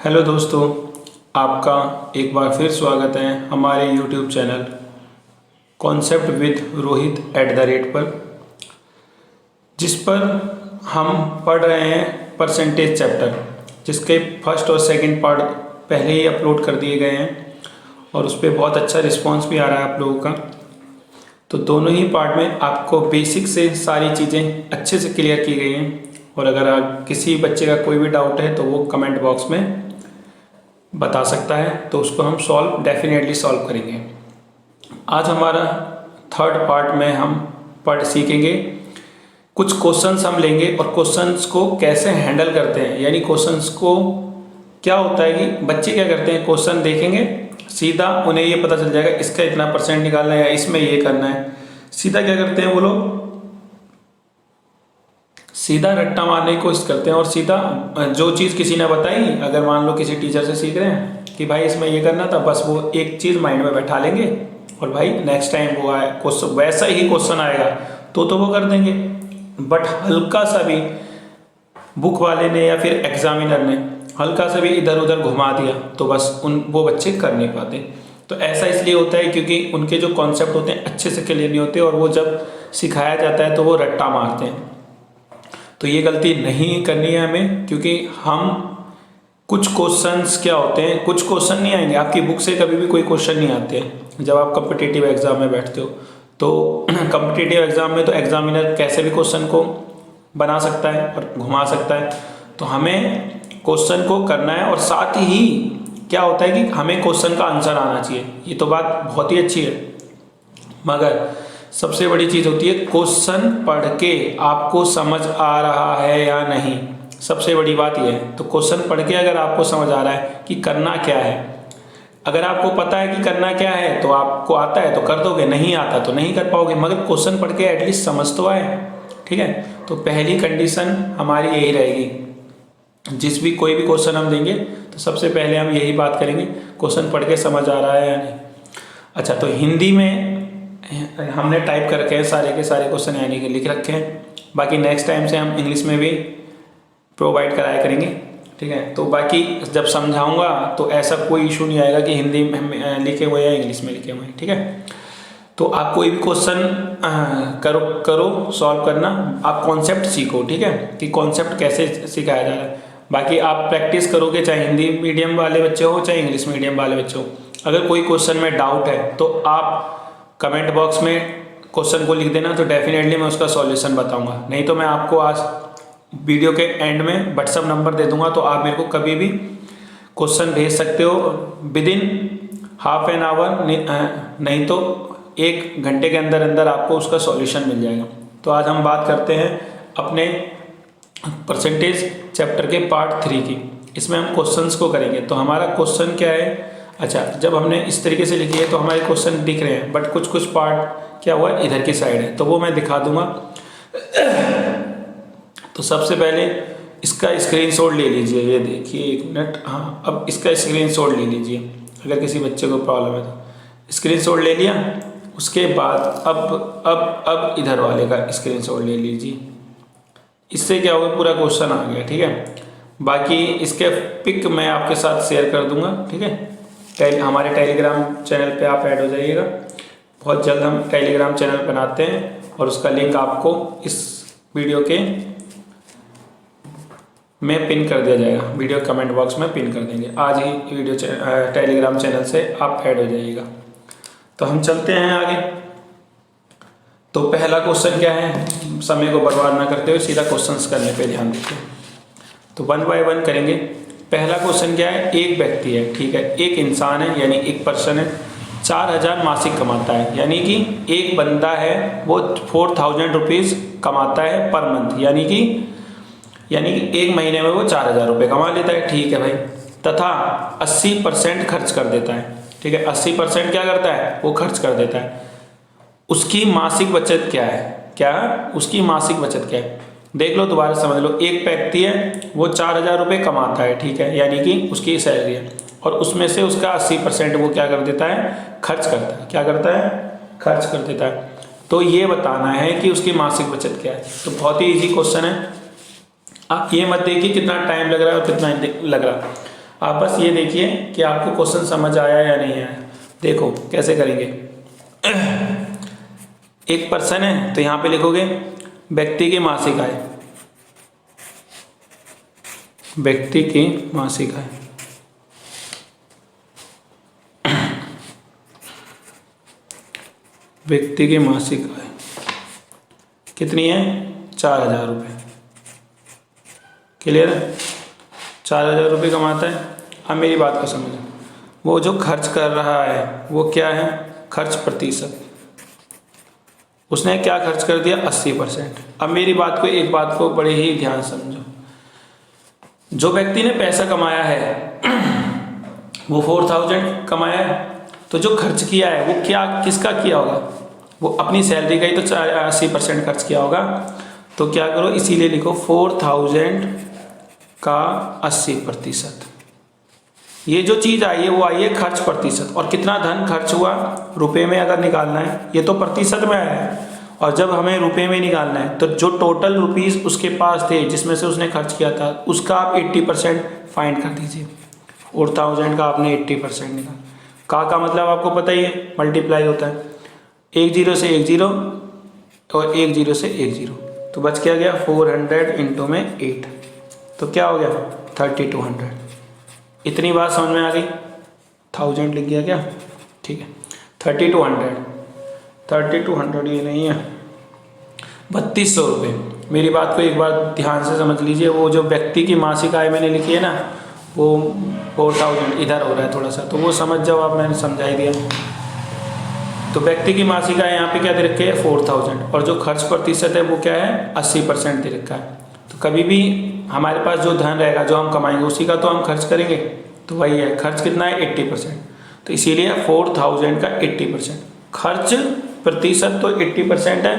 Hello दोस्तों, आपका एक बार फिर स्वागत है हमारे YouTube channel concept with Rohit @ पर, जिस पर हम पढ़ रहे हैं परसेंटेज चैप्टर, जिसके फर्स्ट और सेकंड पार्ट पहले ही अपलोड कर दिए गए हैं और उस पर बहुत अच्छा रिस्पांस भी आ रहा है आप लोगों का। तो दोनों ही पार्ट में आपको बेसिक से सारी चीज़ें अच्छे से क्लियर की गई हैं और अगर किसी बच्चे का कोई भी डाउट है तो वो कमेंट बॉक्स में बता सकता है, तो उसको हम डेफिनेटली सॉल्व करेंगे। आज हमारा थर्ड पार्ट में हम पढ़ सीखेंगे, कुछ क्वेश्चंस हम लेंगे और क्वेश्चंस को कैसे हैंडल करते हैं। यानी क्वेश्चंस को क्या होता है कि बच्चे क्या करते हैं, क्वेश्चन देखेंगे, सीधा उन्हें ये पता चल जाएगा इसका इतना % निकालना है या इसमें ये करना है। सीधा क्या करते हैं वो लोग, सीधा रट्टा मारने की कोशिश करते हैं और सीधा जो चीज़ किसी ने बताई, अगर मान लो किसी टीचर से सीख रहे हैं कि भाई इसमें ये करना था, बस वो एक चीज़ माइंड में बैठा लेंगे और भाई नेक्स्ट टाइम वो आए क्वेश्चन वैसा ही क्वेश्चन आएगा तो वो कर देंगे। बट हल्का सा भी बुक वाले ने या फिर एग्जामिनर ने हल्का सा भी इधर उधर घुमा दिया तो बस वो बच्चे कर नहीं पाते। तो ऐसा इसलिए होता है क्योंकि उनके जो कॉन्सेप्ट होते हैं अच्छे से क्लियर नहीं होते और वो जब सिखाया जाता है तो वो रट्टा मारते हैं। तो ये गलती नहीं करनी है हमें, क्योंकि हम कुछ क्वेश्चंस क्या होते हैं, कुछ क्वेश्चन नहीं आएंगे आपकी बुक से, कभी भी कोई क्वेश्चन नहीं आते हैं जब आप कॉम्पिटिटिव एग्जाम में बैठते हो। तो कॉम्पिटिटिव एग्जाम में तो एग्जामिनर कैसे भी क्वेश्चन को बना सकता है और घुमा सकता है। तो हमें क्वेश्चन को करना है और साथ ही क्या होता है कि हमें क्वेश्चन का आंसर आना चाहिए। ये तो बात बहुत ही अच्छी है, मगर सबसे बड़ी चीज़ होती है क्वेश्चन पढ़ के आपको समझ आ रहा है या नहीं। सबसे बड़ी बात यह है। तो क्वेश्चन पढ़ के अगर आपको समझ आ रहा है कि करना क्या है, अगर आपको पता है कि करना क्या है तो आपको आता है तो कर दोगे, नहीं आता तो नहीं कर पाओगे, मगर क्वेश्चन पढ़ के एटलीस्ट समझ तो आए। ठीक है, तो पहली कंडीशन हमारी यही रहेगी। कोई भी क्वेश्चन हम देंगे तो सबसे पहले हम यही बात करेंगे, क्वेश्चन पढ़ के समझ आ रहा है या नहीं। अच्छा, तो हिंदी में हमने टाइप कर रखे हैं सारे के सारे क्वेश्चन, यानी कि लिख रखे हैं। बाकी नेक्स्ट टाइम से हम इंग्लिश में भी प्रोवाइड कराया करेंगे। ठीक है, तो बाकी जब समझाऊंगा तो ऐसा कोई इशू नहीं आएगा कि हिंदी में लिखे हुए या इंग्लिश में लिखे हुए हैं। ठीक है, तो आप कोई भी क्वेश्चन करो सॉल्व करना, आप कॉन्सेप्ट सीखो। ठीक है, कि कॉन्सेप्ट कैसे सिखाया जा रहा है। बाकी आप प्रैक्टिस करोगे, चाहे हिंदी मीडियम वाले बच्चे हो चाहे इंग्लिश मीडियम वाले बच्चे हो। अगर कोई क्वेश्चन में डाउट है तो आप कमेंट बॉक्स में क्वेश्चन को लिख देना, तो डेफिनेटली मैं उसका सॉल्यूशन बताऊंगा। नहीं तो मैं आपको आज वीडियो के एंड में व्हाट्सअप नंबर दे दूंगा, तो आप मेरे को कभी भी क्वेश्चन भेज सकते हो विदिन ½ एन आवर, नहीं तो 1 घंटे के अंदर अंदर आपको उसका सॉल्यूशन मिल जाएगा। तो आज हम बात करते हैं अपने परसेंटेज चैप्टर के पार्ट 3 की। इसमें हम क्वेश्चंस को करेंगे। तो हमारा क्वेश्चन क्या है, अच्छा, जब हमने इस तरीके से लिखी है तो हमारे क्वेश्चन दिख रहे हैं, बट कुछ पार्ट क्या हुआ इधर की साइड है, तो वो मैं दिखा दूंगा। तो सबसे पहले इसका स्क्रीनशॉट ले लीजिए, ये देखिए 1 मिनट। हाँ, अब इसका स्क्रीनशॉट ले लीजिए, अगर किसी बच्चे को प्रॉब्लम है तो स्क्रीनशॉट ले लिया। उसके बाद अब इधर वाले का स्क्रीनशॉट ले लीजिए। इससे क्या होगा, पूरा क्वेश्चन आ गया। ठीक है, बाकी इसके पिक मैं आपके साथ शेयर कर दूंगा। ठीक है, हमारे टेलीग्राम चैनल पे आप ऐड हो जाइएगा। बहुत जल्द हम टेलीग्राम चैनल बनाते हैं और उसका लिंक आपको इस वीडियो के में पिन कर दिया जाएगा, वीडियो कमेंट बॉक्स में पिन कर देंगे। आज ही वीडियो टेलीग्राम चैनल से आप ऐड हो जाइएगा। तो हम चलते हैं आगे। तो पहला क्वेश्चन क्या है, समय को बर्बाद ना करते हुए सीधा क्वेश्चंस करने पे ध्यान देते हैं। तो 1 बाय 1 करेंगे। पहला क्वेश्चन क्या है, एक व्यक्ति है, ठीक है, एक इंसान है, यानी एक पर्सन है, 4000 मासिक कमाता है। यानी कि एक बंदा है वो 4000 रुपीज़ कमाता है पर मंथ, यानी कि एक महीने में वो 4000 रुपये कमा लेता है। ठीक है भाई, तथा 80% खर्च कर देता है। ठीक है, 80% क्या करता है, वो खर्च कर देता है। उसकी मासिक बचत क्या है, उसकी मासिक बचत क्या है, देख लो, दोबारा समझ लो। एक व्यक्ति है वो 4000 रुपये कमाता है, ठीक है, यानी कि उसकी सैलरी है, और उसमें से उसका 80% वो क्या कर देता है, खर्च करता है। क्या करता है, खर्च कर देता है। तो ये बताना है कि उसकी मासिक बचत क्या है। तो बहुत ही इजी क्वेश्चन है। आप ये मत देखिए कितना टाइम लग रहा है और कितना लग रहा है। आप बस ये देखिए कि आपको क्वेश्चन समझ आया या नहीं आया। देखो कैसे करेंगे। एक पर्सन है तो यहाँ पे लिखोगे व्यक्ति की मासिक आय, व्यक्ति की मासिक आय। व्यक्ति की मासिक आय कितनी है? 4,000 रुपये। क्लियर है? 4,000 रुपये कमाता है। अब मेरी बात को समझो, वो जो खर्च कर रहा है वो क्या है? खर्च प्रतिशत। उसने क्या खर्च कर दिया? 80%। अब मेरी बात को, एक बात को बड़े ही ध्यान समझो। जो व्यक्ति ने पैसा कमाया है वो 4,000 कमाया है, तो जो खर्च किया है वो क्या, किसका किया होगा? वो अपनी सैलरी का ही तो 80% खर्च किया होगा। तो क्या करो, इसीलिए लिखो 4,000 का 80%। ये जो चीज़ आई है वो आई है खर्च प्रतिशत। और कितना धन खर्च हुआ रुपए में अगर निकालना है, ये तो प्रतिशत में आया है, और जब हमें रुपए में निकालना है तो जो टोटल रुपीस उसके पास थे जिसमें से उसने खर्च किया था उसका आप 80% फाइंड कर दीजिए। 4,000 का आपने 80% निकाला। का मतलब आपको पता ही है, मल्टीप्लाई होता है। 1 0 से 1 0 और 1 0 से 1 0, तो बच क्या गया? 400 इंटू में 8, तो क्या हो गया? 3200। इतनी बात समझ में आ गई? 1000 लिख गया क्या? ठीक है। 3200 ये नहीं है, 3200 रुपये। मेरी बात को एक बार ध्यान से समझ लीजिए। वो जो व्यक्ति की मासिक आय मैंने लिखी है ना, वो 4000 इधर हो रहा है थोड़ा सा, तो वो समझ जाओ आप, मैंने समझा ही दिया। तो व्यक्ति की मासिक आय यहाँ पे क्या दे रखे है? 4000। और जो खर्च प्रतिशत है वो क्या है? 80% दे रखा है। तो कभी भी हमारे पास जो धन रहेगा, जो हम कमाएंगे, उसी का तो हम खर्च करेंगे। तो वही है, खर्च कितना है? 80%। तो इसीलिए 4000 का 80%। खर्च प्रतिशत तो 80% है,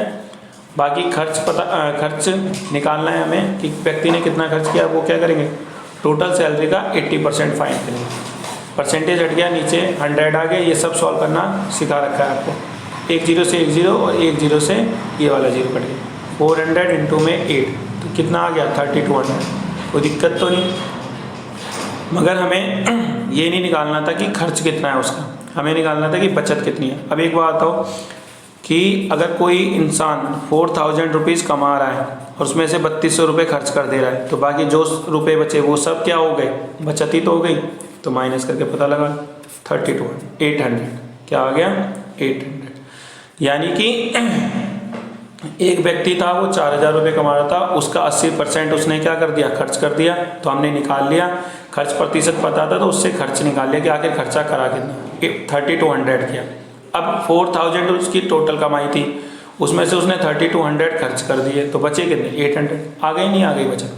बाकी खर्च निकालना है हमें कि व्यक्ति ने कितना खर्च किया। वो क्या करेंगे? टोटल सैलरी का 80% फाइंड करेंगे। परसेंटेज हट गया, नीचे 100 आ गया। ये सब सॉल्व करना सिखा रखा है आपको। 1 0 से 1 0 और 1 0 से ये वाला 0 कट गया। 400 इंटू में 8, तो कितना आ गया? 3200। कोई दिक्कत तो नहीं, मगर हमें ये नहीं निकालना था कि खर्च कितना है उसका, हमें निकालना था कि बचत कितनी है। अब एक बात बताओ कि अगर कोई इंसान 4000 रुपीज़ कमा रहा है और उसमें से 3200 रुपये खर्च कर दे रहा है, तो बाकी जो रुपए बचे वो सब क्या हो गए? बचत ही तो हो गई। तो माइनस करके पता लगा 800 क्या आ गया? 800। यानी कि एक व्यक्ति था, वो 4000 रुपये कमा रहा था, उसका 80% उसने क्या कर दिया? खर्च कर दिया। तो हमने निकाल लिया, खर्च प्रतिशत पता था तो उससे खर्च निकाल लिया कि आखिर खर्चा करा कितना? 3200 किया। अब 4000 उसकी टोटल कमाई थी, उसमें से उसने 3200 खर्च कर दिए, तो बचे कितने? 800। आ गई नहीं आ गई बचत?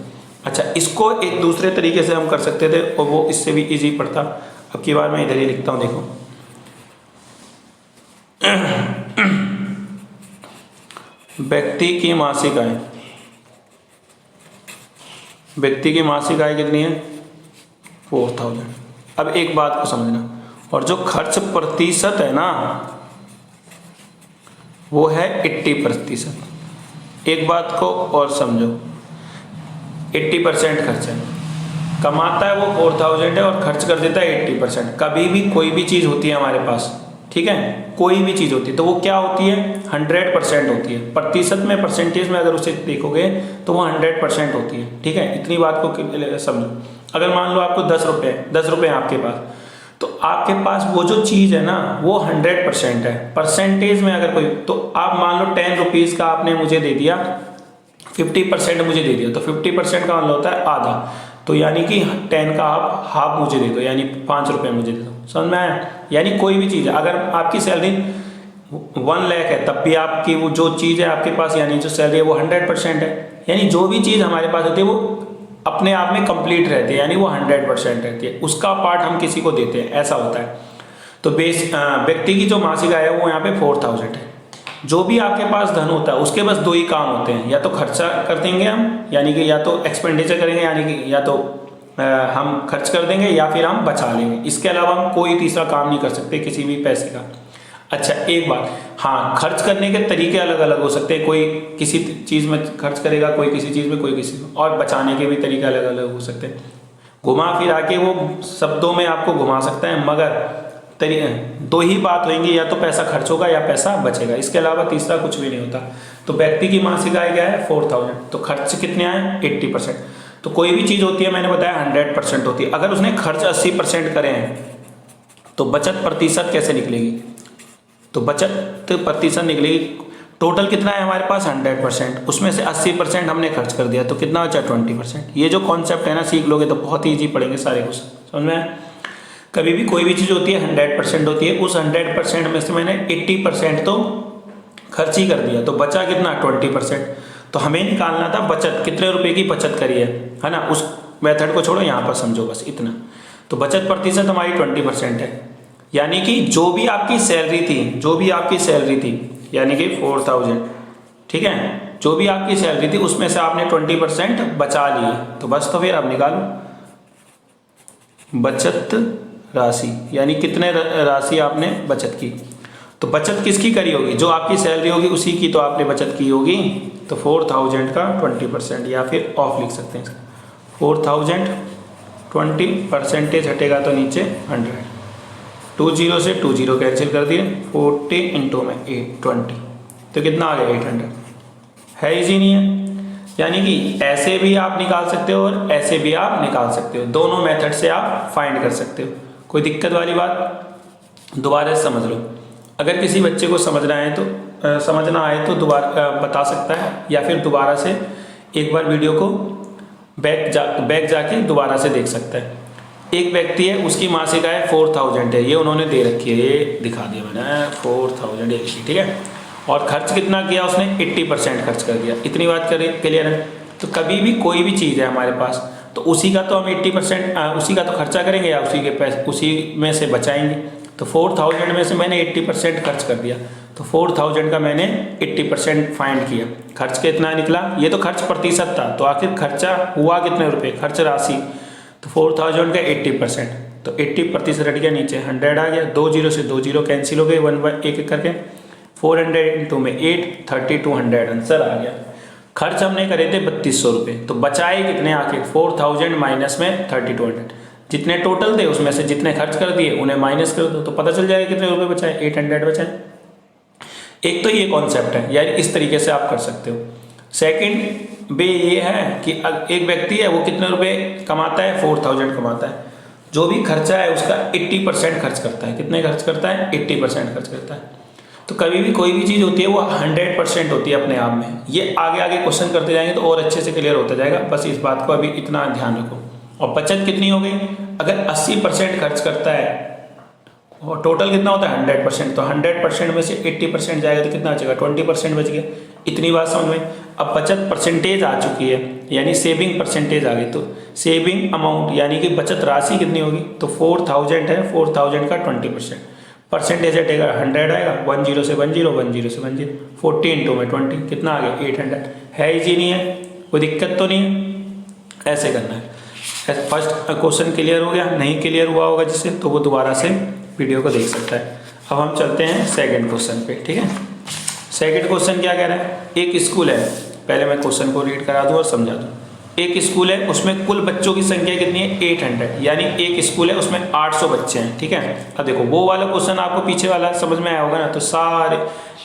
अच्छा, इसको एक दूसरे तरीके से हम कर सकते थे और वो इससे भी इजी पड़ता। अब की बार मैं इधर ही लिखता हूँ, देखो। व्यक्ति की मासिक आय, व्यक्ति की मासिक आय कितनी है? 4000। अब एक बात को समझना, और जो खर्च प्रतिशत है ना वो है 80%। एक बात को और समझो, 80% खर्च है, कमाता है वो 4000 है और खर्च कर देता है 80%। कभी भी कोई भी चीज़ होती है हमारे पास, ठीक है, कोई भी चीज़ होती है तो वो क्या होती है? 100% होती है। प्रतिशत में, परसेंटेज में अगर उसे देखोगे तो वो 100% होती है। ठीक है, इतनी बात को समझो। अगर मान लो आपको 10 रुपये आपके पास, तो आपके पास वो जो चीज़ है ना वो 100% है। परसेंटेज में अगर कोई, तो आप मान लो 10 रुपीज़ का आपने मुझे दे दिया, 50% मुझे दे दिया, तो 50% का मतलब होता है आधा। तो यानी कि 10 का आप हाफ मुझे दे दो, यानी 5 रुपये मुझे दे दो। समझ में आया? यानी कोई भी चीज़ है, अगर आपकी सैलरी 1 लाख है तब भी आपकी वो जो चीज़ है आपके पास, यानी जो सैलरी है वो 100% है। यानी जो भी चीज़ हमारे पास होती है वो अपने आप में कंप्लीट रहती है, यानी वो 100% रहती है। उसका पार्ट हम किसी को देते हैं, ऐसा होता है। तो व्यक्ति की जो मासिक आय है वो यहाँ पे 4000 है। जो भी आपके पास धन होता है उसके बस 2 ही काम होते हैं, या तो खर्चा कर देंगे हम, यानी कि या तो एक्सपेंडिचर करेंगे, यानी कि या तो हम खर्च कर देंगे या फिर हम बचा लेंगे। इसके अलावा हम कोई तीसरा काम नहीं कर सकते किसी भी पैसे का। अच्छा, एक बात, हाँ, खर्च करने के तरीके अलग अलग हो सकते हैं। कोई किसी चीज़ में खर्च करेगा, कोई किसी चीज़ में, कोई किसी में, और बचाने के भी तरीके अलग अलग हो सकते हैं। घुमा फिरा के वो शब्दों में आपको घुमा सकता है, मगर दो ही बात होंगी, या तो पैसा खर्च होगा या पैसा बचेगा, इसके अलावा तीसरा कुछ भी नहीं होता। तो व्यक्ति की मासिक आय क्या है 4000, तो खर्च कितने आए 80%। तो कोई भी चीज़ होती है मैंने बताया 100% होती है, अगर उसने खर्च 80% करे हैं तो बचत प्रतिशत कैसे निकलेगी, तो बचत प्रतिशत निकलेगी, टोटल कितना है हमारे पास 100%, उसमें से 80% हमने खर्च कर दिया तो कितना बचा 20%। ये जो कॉन्सेप्ट है ना सीख लोगे तो बहुत ईजी पड़ेंगे सारे कुछ, समझ में आया? कभी भी कोई भी चीज़ होती है 100% होती है, उस 100% में से मैंने 80% तो खर्च ही कर दिया, तो बचा कितना 20%। तो हमें निकालना था बचत, कितने रुपए की बचत करी है ना, उस मेथड को छोड़ो, यहाँ पर समझो बस इतना। तो बचत प्रतिशत हमारी 20% है, यानी कि जो भी आपकी सैलरी थी, यानी कि 4000, ठीक है, जो भी आपकी सैलरी थी उसमें से आपने 20% बचा लिए, तो बस तो फिर अब निकालो बचत राशि, यानी कितने राशि आपने बचत की। तो बचत किसकी करी होगी, जो आपकी सैलरी होगी उसी की तो आपने बचत की होगी। तो 4000 का 20%, या फिर ऑफ लिख सकते हैं इसका, 4000 20% हटेगा तो नीचे 100, 20 से 20 कैंसिल कर दिए, 40 इंटू में 20, तो कितना आ गया 800, है इजी नहीं है? यानी कि ऐसे भी आप निकाल सकते हो और ऐसे भी आप निकाल सकते हो, दोनों मेथड से आप फाइंड कर सकते हो, कोई दिक्कत वाली बात। दोबारा से समझ लो, अगर किसी बच्चे को समझना आए तो दोबारा बता सकता है, या फिर दोबारा से एक बार वीडियो को बैक जाके दोबारा से देख सकता है। एक व्यक्ति है, उसकी मासिक आय 4000 है, ये उन्होंने दे रखी है, ये दिखा दिया मैंने 4000 एक शीट, ठीक है, और खर्च कितना किया उसने 80% खर्च कर दिया। इतनी बात क्लियर है? तो कभी भी कोई भी चीज़ है हमारे पास, तो उसी का तो हम 80% उसी का तो खर्चा करेंगे या उसी के पैसे उसी में से बचाएंगे। तो 4000 में से मैंने 80% खर्च कर दिया, तो 4000 का मैंने 80% फाइंड किया, खर्च कितना निकला, ये तो खर्च प्रतिशत था, तो आखिर खर्चा हुआ कितने रुपए, खर्च राशि, तो 4000 का 80%, तो 80% हट गया, नीचे 100 आ गया, 20 से 20 कैंसिल हो गए, 1 एक करके 400 इंटू में 8, 3200 आंसर आ गया। खर्च हमने करे थे 3200 रुपये, तो बचाए कितने आखिर 4000 माइनस में 3200, जितने टोटल थे उसमें से जितने खर्च कर दिए उन्हें माइनस कर दो, तो पता चल जाएगा कितने रुपए बचाए, 800 बचाए। एक तो ये कॉन्सेप्ट है, यानी इस तरीके से आप कर सकते हो। सेकंड वे ये है कि एक व्यक्ति है, वो कितने रुपए कमाता है 4000 कमाता है, जो भी खर्चा है उसका 80% खर्च करता है, कितने खर्च करता है 80% खर्च करता है। तो कभी भी कोई भी चीज़ होती है वो 100% होती है अपने आप में, ये आगे आगे क्वेश्चन करते जाएंगे तो और अच्छे से क्लियर होता जाएगा, बस इस बात को अभी इतना ध्यान रखो। और बचत कितनी हो गई, अगर 80% खर्च करता है और टोटल कितना होता है 100%, तो 100% में से 80% जाएगा तो कितना बचेगा 20% बच गया। इतनी बात समझ में। अब बचत परसेंटेज आ चुकी है, यानी सेविंग परसेंटेज आ गई, तो सेविंग अमाउंट यानी कि बचत राशि कितनी होगी, तो 4000 है, 4000 का 20%, परसेंटेज हटेगा 100 आएगा, 10 से 10, 10 से 10, 40 इंटू में 20 कितना आ गया 800। है इजी नहीं है, कोई दिक्कत तो नहीं है? ऐसे करना है। फर्स्ट क्वेश्चन क्लियर हो गया, नहीं क्लियर हुआ होगा जिससे, तो वो दोबारा से वीडियो को देख सकता है। अब हम चलते हैं सेकंड क्वेश्चन पे, ठीक है। सेकंड क्वेश्चन क्या कह रहा है, एक स्कूल है, पहले मैं क्वेश्चन को रीड करा दूँ और समझा दूँ। एक स्कूल है, उसमें कुल बच्चों की संख्या कितनी है 800, यानी एक स्कूल है उसमें 800 बच्चे हैं, ठीक है। अब देखो वो वाला क्वेश्चन आपको पीछे वाला समझ में आया होगा ना, तो सारे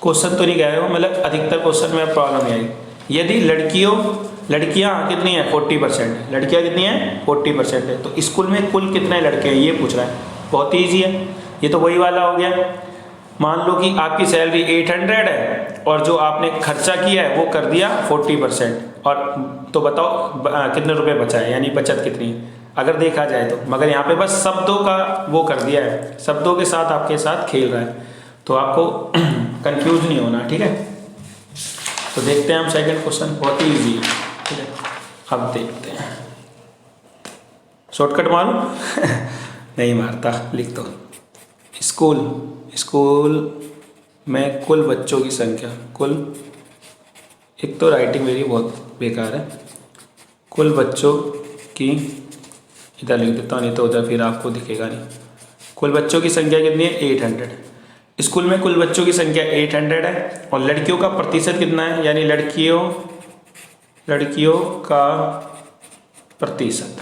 क्वेश्चन तो नहीं कह रहे हो, मतलब अधिकतर क्वेश्चन में प्रॉब्लम आएगी। यदि लड़कियां कितनी है 40%, लड़कियां कितनी है 40% है, तो स्कूल में कुल कितने लड़के हैं ये पूछ रहा है। बहुत ईजी है, ये तो वही वाला हो गया। मान लो कि आपकी सैलरी 800 है और जो आपने खर्चा किया है वो कर दिया 40%, और तो बताओ कितने रुपए बचा है, यानी बचत कितनी है अगर देखा जाए तो। मगर यहाँ पे बस शब्दों का वो कर दिया है, शब्दों के साथ आपके साथ खेल रहा है, तो आपको कंफ्यूज नहीं होना, ठीक है। तो देखते हैं हम सेकंड क्वेश्चन, बहुत ही ईजी है, ठीक है। अब देखते हैं, शॉर्टकट मारूं नहीं मारता, लिख दो। स्कूल में कुल बच्चों की संख्या, कुल, एक तो राइटिंग मेरी बहुत बेकार है, कुल बच्चों की, इधर लिख देता हूँ नहीं तो उधर फिर आपको दिखेगा नहीं। कुल बच्चों की संख्या कितनी है 800, स्कूल में कुल बच्चों की संख्या 800 है, और लड़कियों का प्रतिशत कितना है, यानी लड़कियों का प्रतिशत,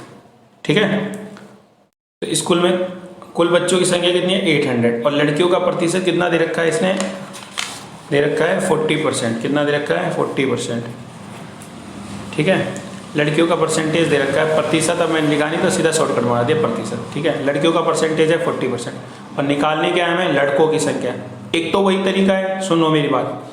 ठीक है। तो स्कूल में कुल बच्चों की संख्या कितनी है 800 और लड़कियों का प्रतिशत कितना दे रखा है इसने, दे रखा है 40%। कितना दे रखा है 40%, ठीक है। लड़कियों का परसेंटेज दे रखा है, प्रतिशत अब मैंने निकाली तो सीधा शॉर्टकट मार दिया प्रतिशत, ठीक है। लड़कियों का परसेंटेज है 40% और निकालने क्या है हमें लड़कों की संख्या। एक तो वही तरीका है, सुनो मेरी बात,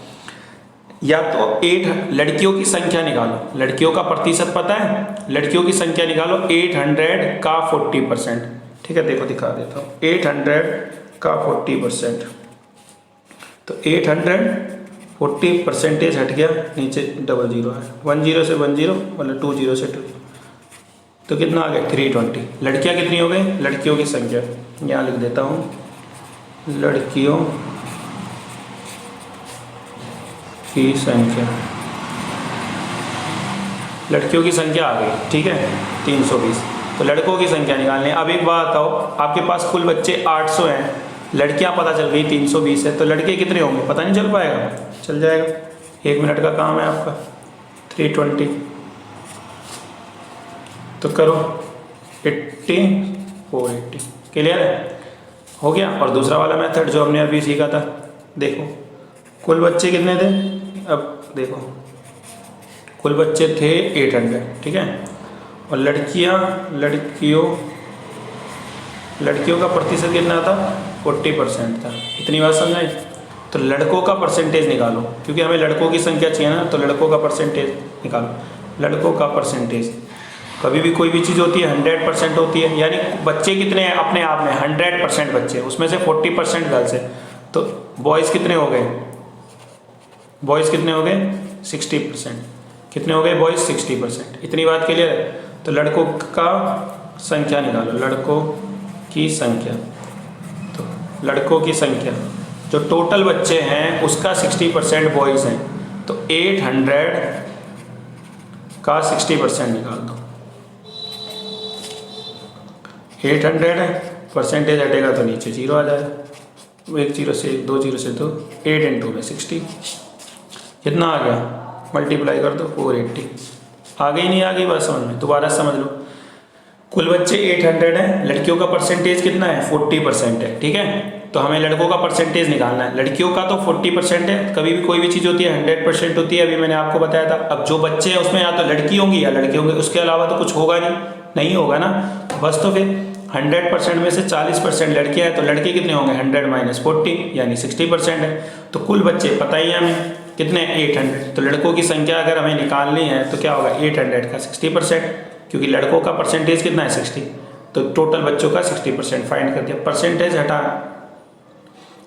या तो 8 लड़कियों की संख्या निकालो, लड़कियों का प्रतिशत पता है, लड़कियों की संख्या निकालो 800 का 40%, ठीक है। देखो दिखा देता हूँ, 800 का 40%, तो 840 परसेंटेज हट गया, नीचे डबल जीरो है, 10 से 10 मतलब 20 से 2, तो कितना आ गया 320। लड़कियां कितनी हो गई, लड़कियों की संख्या यहाँ लिख देता हूँ, लड़कियों की संख्या, लड़कियों की संख्या आ गई, ठीक है 320। तो लड़कों की संख्या निकालनी है। अब एक बात बताओ, आपके पास कुल बच्चे 800 हैं, लड़कियां पता चल गई 320 है, तो लड़के कितने होंगे पता नहीं चल पाएगा, चल जाएगा, 1 मिनट का काम है आपका, 320 तो करो 80 480, क्लियर है, हो गया। और दूसरा वाला मेथड जो हमने अभी सीखा था, देखो कुल बच्चे कितने थे, अब देखो कुल बच्चे थे 800, ठीक है, और लड़कियों का प्रतिशत कितना था 40% था। इतनी बात समझाई। तो लड़कों का परसेंटेज निकालो, क्योंकि हमें लड़कों की संख्या चाहिए ना, तो लड़कों का परसेंटेज निकालो। लड़कों का परसेंटेज, कभी भी कोई भी चीज़ होती है 100% होती है, यानी बच्चे कितने हैं अपने आप में 100% बच्चे, उसमें से 40% गर्ल्स है, तो बॉयज़ कितने हो गए, बॉयज़ कितने हो गए 60%, कितने हो गए बॉयज़ 60%। इतनी बात क्लियर है। तो लड़कों का संख्या निकालो, लड़कों की संख्या, तो लड़कों की संख्या जो टोटल बच्चे हैं उसका 60% बॉयज़ हैं, तो 800 का 60% निकाल दो। 800 है, परसेंटेज हटेगा तो नीचे 0 आ जाएगा, 1 0 से 2 0 से 2, 8 × 2 में 60, कितना आ गया, मल्टीप्लाई कर दो 480। आ गई नहीं आ गई बात समझ में, दोबारा समझ लो। कुल बच्चे 800 हैं, लड़कियों का परसेंटेज कितना है 40% है, ठीक है। तो हमें लड़कों का परसेंटेज निकालना है, लड़कियों का तो 40% है, कभी भी कोई भी चीज़ होती है 100% होती है, अभी मैंने आपको बताया था। अब जो बच्चे हैं उसमें या तो लड़की होंगी या लड़के होंगे, उसके अलावा तो कुछ होगा नहीं होगा ना, बस। तो फिर 100% में से 40% लड़के हैं, तो लड़के कितने होंगे 100 - 40 यानी 60% है। तो कुल बच्चे पता ही है हमें कितने 800, तो लड़कों की संख्या अगर हमें निकालनी है तो क्या होगा 800 का 60%, क्योंकि लड़कों का परसेंटेज कितना है 60, तो टोटल बच्चों का 60% फाइंड कर दिया, परसेंटेज हटा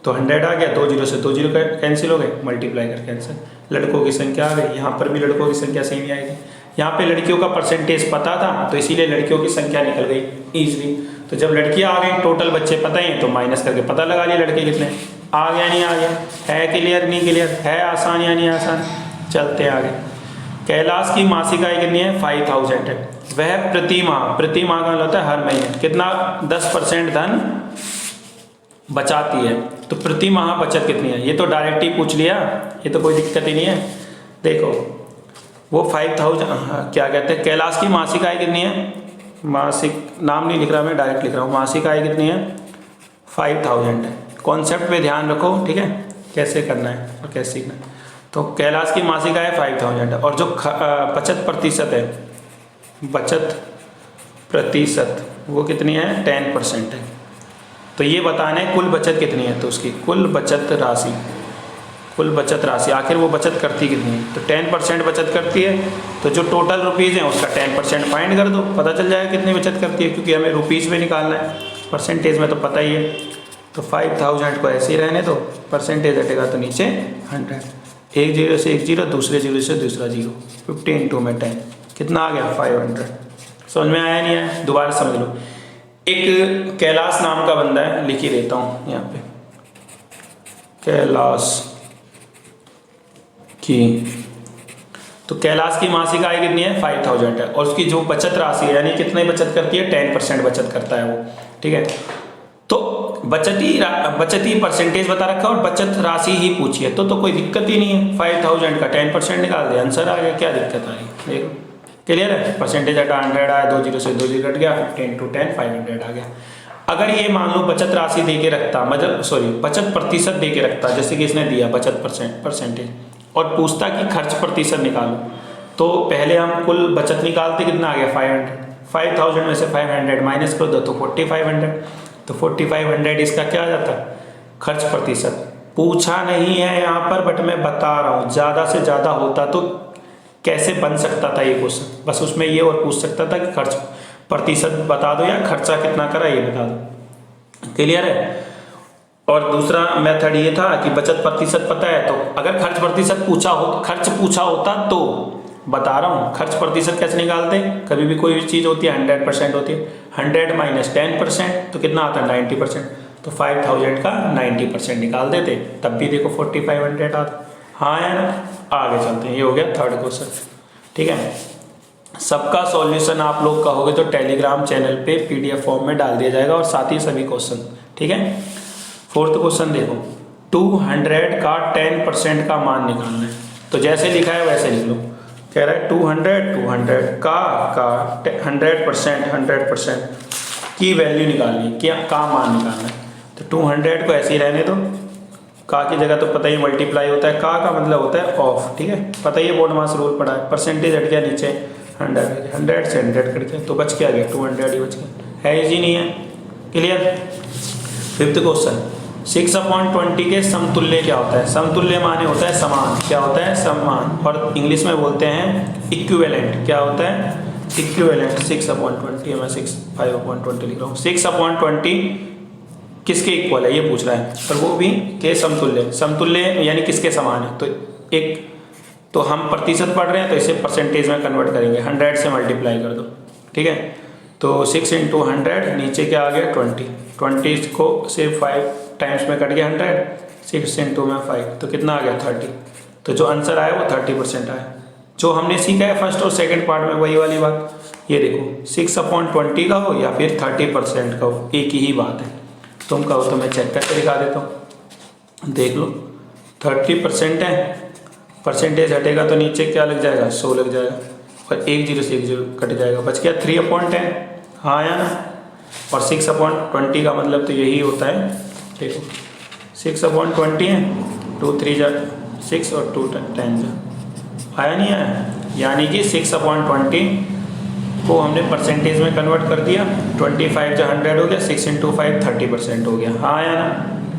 तो 100 आ गया, 2 0 से 2 0 कैंसिल हो गए, मल्टीप्लाई कर कैंसिल, लड़कों की संख्या आ गई। यहाँ पर भी लड़कों की संख्या सेम ही आएगी, यहाँ पे लड़कियों का परसेंटेज पता था तो इसीलिए लड़कियों की संख्या निकल गई ईजिली। तो जब लड़कियाँ आ गई, टोटल बच्चे पता ही हैं, तो माइनस करके पता लगा लिया लड़के कितने, आ गया नहीं आ गया, है क्लियर नहीं क्लियर, है आसान या नहीं आसान, चलते आगे। कैलाश की मासिक आय कितनी है 5000 है, वह प्रति माह का होता है हर महीने कितना 10% धन बचाती है, तो प्रति माह बचत कितनी है, ये तो डायरेक्ट ही पूछ लिया, ये तो कोई दिक्कत ही नहीं है। देखो वो 5000 क्या कहते हैं, कैलाश की मासिक आय कितनी है, मासिक नाम नहीं लिख रहा मैं, डायरेक्ट लिख रहा हूँ, मासिक आय कितनी है 5000 है। कॉन्सेप्ट पे ध्यान रखो, ठीक है, कैसे करना है और कैसे सीखना है। तो कैलाश की मासिक आय 5000 है, और जो बचत प्रतिशत है, बचत प्रतिशत वो कितनी है 10% है। तो ये बताना है कुल बचत कितनी है, तो उसकी कुल बचत राशि आखिर वो बचत करती कितनी है, तो 10% बचत करती है, तो जो टोटल रुपीज़ हैं उसका 10% फाइंड कर दो, पता चल जाएगा कितनी बचत करती है, क्योंकि हमें रुपीज़ में निकालना है, परसेंटेज में तो पता ही है। तो 5000 को ऐसे ही रहने दो, परसेंटेज हटेगा तो नीचे 100, 1 0 से 1 0, दूसरे 0 से दूसरा 0, 50 × 10 कितना आ गया 500। समझ में आया नहीं आया, दोबारा समझ लो। एक कैलाश नाम का बंदा है, लिख ही देता हूँ यहाँ पे, कैलाश की, तो कैलाश की मासिक आय कितनी है 5000 है, और उसकी जो बचत राशि है, यानी कितनी बचत करती है 10% बचत करता है वो, ठीक है। तो बचत ही परसेंटेज बता रखा है और बचत राशि ही पूछी है, तो कोई दिक्कत ही नहीं है, 5000 का 10% निकाल दे, आंसर आ गया, क्या दिक्कत आ रही है देखो। क्लियर है। परसेंटेज हटा 100 आया, 2 जीरो से 2 जीरो कट गया, 50 इंटू 10 500 आ गया। अगर ये मान लो बचत राशि दे के रखता, मतलब सॉरी बचत प्रतिशत दे के रखता, जैसे कि इसने दिया बचत परसेंटेज, और पूछता कि खर्च प्रतिशत निकालो, तो पहले हम कुल बचत निकालते, कितना आ गया 500, 5000 में से 500 माइनस कर दो तो 4500, तो 4500 इसका क्या आ जाता, खर्च प्रतिशत। पूछा नहीं है यहाँ पर, बट मैं बता रहा हूँ ज़्यादा से ज़्यादा होता तो कैसे बन सकता था ये क्वेश्चन, बस उसमें ये और पूछ सकता था कि खर्च प्रतिशत बता दो या खर्चा कितना करा ये बता दो। क्लियर है। और दूसरा मेथड ये था कि बचत प्रतिशत पता है, तो अगर खर्च प्रतिशत खर्च पूछा होता तो बता रहा हूँ खर्च प्रतिशत कैसे निकालते हैं। कभी भी कोई भी चीज़ होती है 100% होती है, 100 माइनस 10% तो कितना आता है 90%, तो 5000 का 90% निकाल देते, तब भी देखो 4500 आता। हाँ या ना। आगे चलते हैं, ये हो गया थर्ड क्वेश्चन। ठीक है, सबका सॉल्यूशन आप लोग कहोगे तो टेलीग्राम चैनल पे PDF फॉर्म में डाल दिया जाएगा, और साथ ही सभी क्वेश्चन। ठीक है, फोर्थ क्वेश्चन देखो, 200 का 10% का मान निकालना है, तो जैसे लिखा है वैसे लिख लो। कह रहा है 200 का 100% की वैल्यू निकालनी है, क्या का मान निकालना है। तो 200 को ऐसे ही रहने दो, का की जगह तो पता ही मल्टीप्लाई होता है, का मतलब होता है ऑफ। ठीक है, पता ही है बोर्ड मास रूल पड़ा है। परसेंटेज हट गया नीचे 100 से 100 कट गया, तो बच क्या गया 200 ही बच गया, है इजी नहीं है। क्लियर। फिफ्थ क्वेश्चन, 6/20 के समतुल्य क्या होता है। समतुल्य माने होता है समान, क्या होता है समान, और इंग्लिश में बोलते हैं इक्विवेलेंट। क्या होता है इक्विवेलेंट। 6/20 मैं 5/20 लिख रहा हूँ। 6/20 किसके इक्वल है ये पूछ रहा है, और वो भी के समतुल्य। समतुल्य यानी किसके समान है, तो एक तो हम प्रतिशत पढ़ रहे हैं तो इसे परसेंटेज में कन्वर्ट करेंगे, 100 से मल्टीप्लाई कर दो। ठीक है, तो 6 इंटू 100 नीचे क्या आ गया 20 को से 5 टाइम्स में कट गया 100, 6 इंटू में 5 तो कितना आ गया 30। तो जो आंसर आया वो 30% आया। जो हमने सीखा है फर्स्ट और सेकंड पार्ट में वही वाली बात। ये देखो 6/20 का हो या फिर 30% का हो, एक ही बात है। तुम कहो तो मैं चेक करके दिखा देता हूँ। देख लो 30% है, परसेंटेज हटेगा तो नीचे क्या लग जाएगा 100 लग जाएगा, और 1 जीरो से 1 जीरो कट जाएगा, बच गया 3/10। हाँ या ना। और 6/20 का मतलब तो यही होता है। देखो 6/20 है, 2 3 जा 6 और 2 10 जा, आया नहीं आया। यानी कि 6/20 को हमने परसेंटेज में कन्वर्ट कर दिया, 25 जा 100 हो गया, 6 इंटू 5 30% हो गया। हाँ या ना।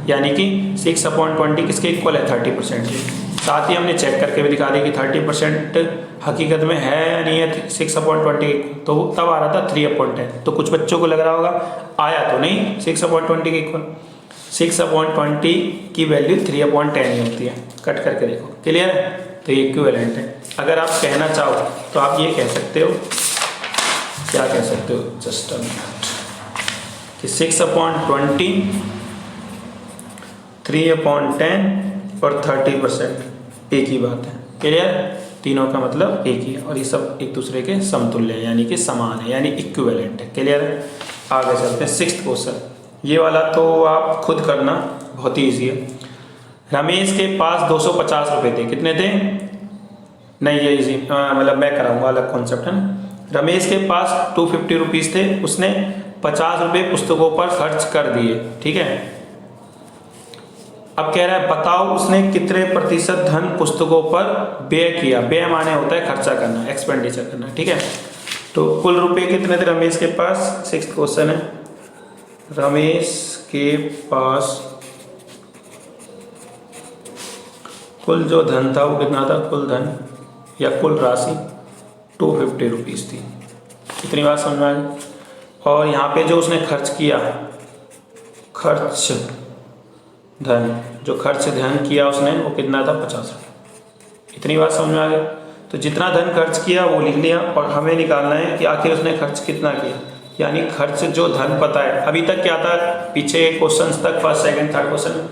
यानी कि 6/20 किसके इक्वल है 30% के। साथ ही हमने चेक करके भी दिखा दिया कि 30% हकीकत में है या नहीं है 6/20, तो तब आ रहा था 3/10। तो कुछ बच्चों को लग रहा होगा आया तो नहीं 6/20 के इक्वल। 6/20 की वैल्यू 3/10 ही होती है। कट करके देखो, क्लियर है। तो ये इक्विवेलेंट है। अगर आप कहना चाहो तो आप ये कह सकते हो, क्या कह सकते हो, जस्ट अ मिनट, कि 6/20 3/10 और 30% एक ही बात है। क्लियर। तीनों का मतलब एक ही है, और ये सब एक दूसरे के समतुल्य है, यानी कि समान है, यानी इक्विवेलेंट है। क्लियर है। आगे चलते हैं सिक्स्थ क्वेश्चन। ये वाला तो आप खुद करना, बहुत ही ईजी है। रमेश के पास 250 रुपये थे। कितने थे, नहीं ये इजी, मतलब मैं कराऊंगा, अलग कॉन्सेप्ट है ना। रमेश के पास 250 रुपीज़ थे, उसने 50 रुपये पुस्तकों पर खर्च कर दिए। ठीक है, अब कह रहा है बताओ उसने कितने प्रतिशत धन पुस्तकों पर व्यय किया। व्यय माने होता है खर्चा करना, एक्सपेंडिचर करना। ठीक है, तो कुल रुपए कितने थे रमेश के पास। सिक्स्थ क्वेश्चन है, रमेश के पास कुल जो धन था वो कितना था, कुल धन या कुल राशि 250 रुपीज़ थी। इतनी बात समझ में आ गई। और यहाँ पे जो उसने खर्च किया, खर्च धन, जो खर्च धन किया उसने वो कितना था 50 रुपये। इतनी बात समझ में आ गई। तो जितना धन खर्च किया वो लिख लिया, और हमें निकालना है कि आखिर उसने खर्च कितना किया, यानी खर्च जो धन पता है। अभी तक क्या था, पीछे क्वेश्चन तक फर्स्ट सेकंड थर्ड क्वेश्चन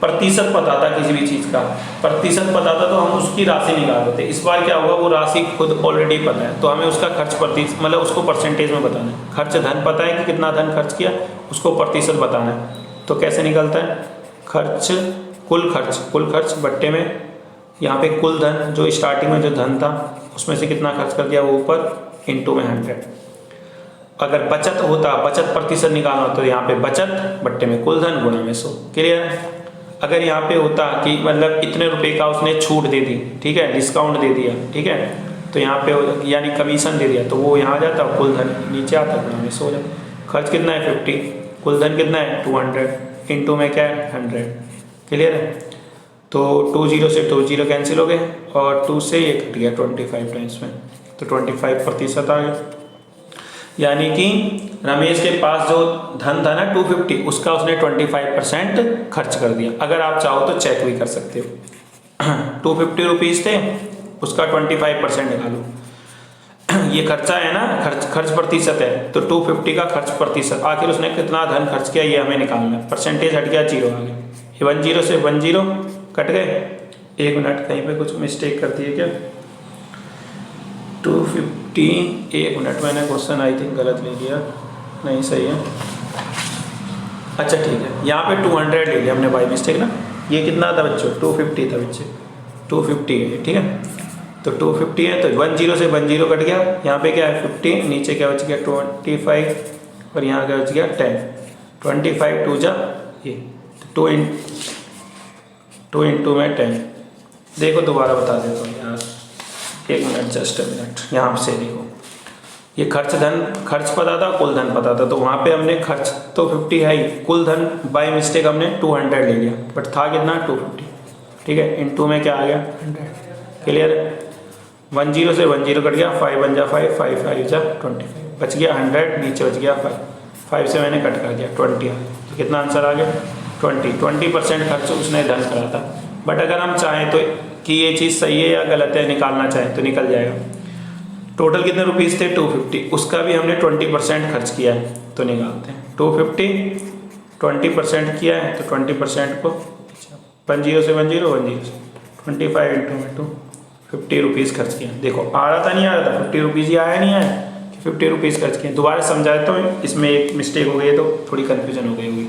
प्रतिशत पता था, किसी भी चीज़ का प्रतिशत पता था तो हम उसकी राशि निकाल देते। इस बार क्या होगा, वो राशि खुद ऑलरेडी पता है, तो हमें उसका खर्च प्रतिशत, मतलब उसको परसेंटेज में बताना है। खर्च धन पता है कि कितना धन खर्च किया, उसको प्रतिशत बताना है। तो कैसे निकलता है, खर्च कुल खर्च बट्टे में यहाँ पे कुल धन जो स्टार्टिंग में जो धन था उसमें से कितना खर्च कर दिया वो ऊपर इंटू में 100। अगर बचत होता, बचत प्रतिशत निकालना होता तो यहाँ पे बचत बट्टे में कुल धन गुणा में 100। क्लियर है। अगर यहाँ पे होता कि मतलब इतने रुपए का उसने छूट दे दी, ठीक है, डिस्काउंट दे दिया, ठीक है, तो यहाँ पे यानी कमीशन दे दिया तो वो यहाँ आ जाता, कुल धन नीचे आता, गुणा में 100 हो जाता। खर्च कितना है 50, कुल धन कितना है 200, इंटू में क्या है 100। क्लियर है। तो 2 0 से 2 0 कैंसिल हो गए और 2 से ये कट गया 25 टाइम्स में, तो 25% आ गया। यानी कि रमेश के पास जो धन था ना 250, उसका उसने 25% खर्च कर दिया। अगर आप चाहो तो चेक भी कर सकते हो। 250 रुपीज़ थे, उसका 25% निकालो। ये खर्चा है ना, खर्च प्रतिशत है, तो 250 का खर्च प्रतिशत, आखिर उसने कितना धन खर्च किया ये हमें निकालना है। परसेंटेज हट गया, 0 आ गया। 10 से 10 कट गए। 1 मिनट, कहीं पे कुछ मिस्टेक कर दी है क्या? 250, 1 मिनट, मैंने क्वेश्चन आई थिंक गलत ले लिया, नहीं सही है। अच्छा ठीक है, यहाँ पे 200 ले लिया हमने बाई मिस्टेक ना। ये कितना था बच्चों? 250 था बच्चे, 250 है, ठीक है। तो 250 है तो 10 से 10 कट गया। यहाँ पे क्या है 50, नीचे क्या बच गया 25, और यहाँ क्या बच गया 10। 25 2 जा ये 2 इंटू में 10। देखो दोबारा बता देता हूँ यार, 1 मिनट, जस्ट 1 मिनट। यहाँ से देखो, ये खर्च पता था, कुल धन पता था, तो वहाँ पे हमने खर्च तो 50 है ही, कुल धन बाय मिस्टेक हमने 200 ले लिया, बट था कितना 250, ठीक है। इंटू में क्या आ गया 100। क्लियर है। 10 से 10 कट गया, 5 बन जा 5, 5 5 जा 25, बच गया 100, नीचे बच गया 5, 5 से मैंने कट कर दिया 20 आ गया। तो कितना आंसर आ गया 20% खर्च उसने धन करा था। बट अगर हम चाहें तो कि ये चीज़ सही है या गलत है निकालना चाहें तो निकल जाएगा। टोटल कितने रुपीज़ थे 250, उसका भी हमने 20% खर्च किया है, तो निकालते हैं। 250 20% किया है तो 20% को 10 से 10 25 इंटू 50 रुपीज़ खर्च किया। देखो आ रहा था नहीं आ रहा था, 50 रुपीज़ ही आया नहीं आया कि 50 रुपीज़ खर्च किए। दोबारा समझा देता हूँ, इसमें एक मिस्टेक हो गई है तो थोड़ी कन्फ्यूजन हो गई होगी,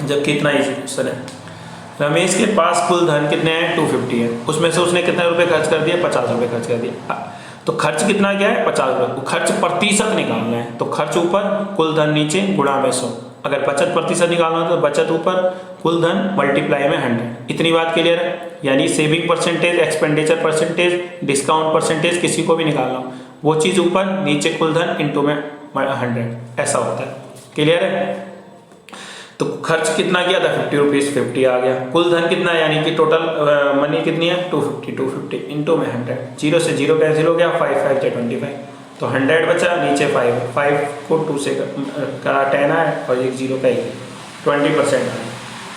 जबकि इतना ईजी क्वेश्चन है। रमेश के पास कुल धन कितने हैं 250 है, उसमें से उसने कितने रुपए खर्च कर दिए 50 रुपये खर्च कर दिया। तो खर्च कितना क्या है 50 रुपये, खर्च प्रतिशत निकालना है, तो खर्च ऊपर कुल धन नीचे गुणा में 100। अगर बचत प्रतिशत निकालना है तो बचत ऊपर कुल धन मल्टीप्लाई में 100। इतनी बात क्लियर है। यानी saving percentage, expenditure percentage, discount percentage किसी को भी निकालना हो, वो चीज़ ऊपर, नीचे कुल धन इंटू में 100, ऐसा होता है। क्लियर है। तो खर्च कितना किया था 50 रुपीज़, 50 आ गया। कुल धन कितना है, यानी कि टोटल मनी कितनी है 250 इंटू में 100। 0 से 0 कैंसिल हो गया, 5 5 से 25, तो 100 बचा, नीचे 5 को 2 से करा 10 आया और एक 0 का ही 20% आया।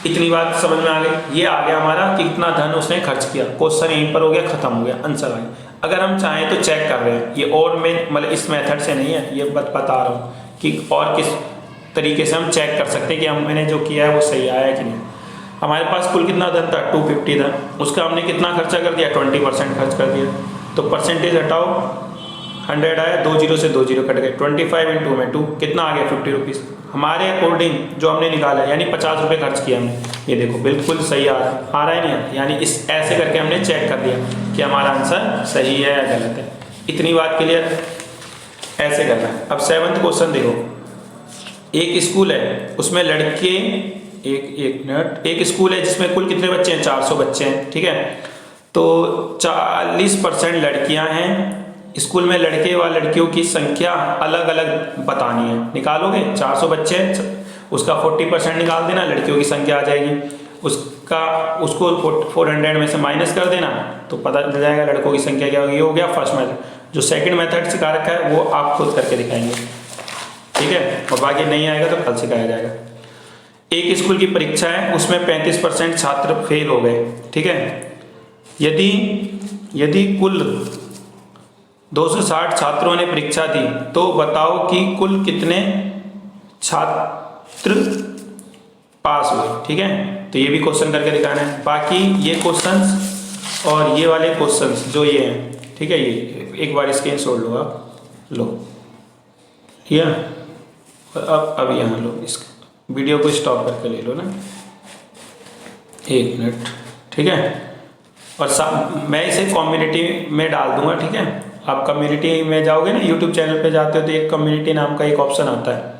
इतनी बात समझ में आ गई। ये आ गया हमारा कि कितना धन उसने खर्च किया। क्वेश्चन यहीं पर हो गया, खत्म हो गया, आंसर आ गया। अगर हम चाहें तो चेक कर रहे हैं, ये और में मतलब इस मेथड से नहीं है, ये बता रहा हूँ कि और किस तरीके से हम चेक कर सकते हैं कि मैंने जो किया है वो सही आया है कि नहीं। हमारे पास कुल कितना धन था 250 था, उसका हमने कितना खर्चा कर दिया 20% खर्च कर दिया। तो परसेंटेज हटाओ, 100 आया, 2 0 से 2 0 कट गए, 25 इंटू में 2 कितना आ गया 50 रुपीज़। हमारे अकॉर्डिंग जो हमने निकाला यानी 50 रुपये खर्च किया हमने, ये देखो बिल्कुल सही आ रहा है नहीं, यानी इस ऐसे करके हमने चेक कर दिया कि हमारा आंसर सही है या गलत है। इतनी बात क्लियर, ऐसे करना है। अब 7वां क्वेश्चन देखो। एक स्कूल है, उसमें लड़के एक मिनट, एक स्कूल है जिसमें कुल कितने बच्चे हैं 400 बच्चे हैं, ठीक है। तो 40% लड़कियां हैं। स्कूल में लड़के व लड़कियों की संख्या अलग अलग बतानी है। निकालोगे 400 बच्चे हैं, उसका 40% निकाल देना, लड़कियों की संख्या आ जाएगी। उसको 400 में से माइनस कर देना तो पता चल जाएगा लड़कों की संख्या क्या होगी। ये हो गया फर्स्ट मेथड। जो सेकंड मेथड सिखा रखा है वो आप खुद करके दिखाएंगे, ठीक है, और बाकी नहीं आएगा तो कल सिखाया जाएगा। एक स्कूल की परीक्षा है, उसमें 35% छात्र फेल हो गए, ठीक है। यदि कुल 260 छात्रों ने परीक्षा दी तो बताओ कि कुल कितने छात्र पास हुए, ठीक है। तो ये भी क्वेश्चन करके दिखाना है। बाकी ये क्वेश्चंस और ये वाले क्वेश्चंस जो ये हैं, ठीक है, ये एक बार स्क्रीनशॉट लो आप, लो या अब यहाँ लो, इस वीडियो को स्टॉप करके ले लो ना, 1 मिनट, ठीक है। और मैं इसे कम्युनिटी में डाल दूंगा, ठीक है। आप कम्युनिटी में जाओगे ना, यूट्यूब चैनल पे जाते हो तो एक कम्युनिटी नाम का एक ऑप्शन आता है,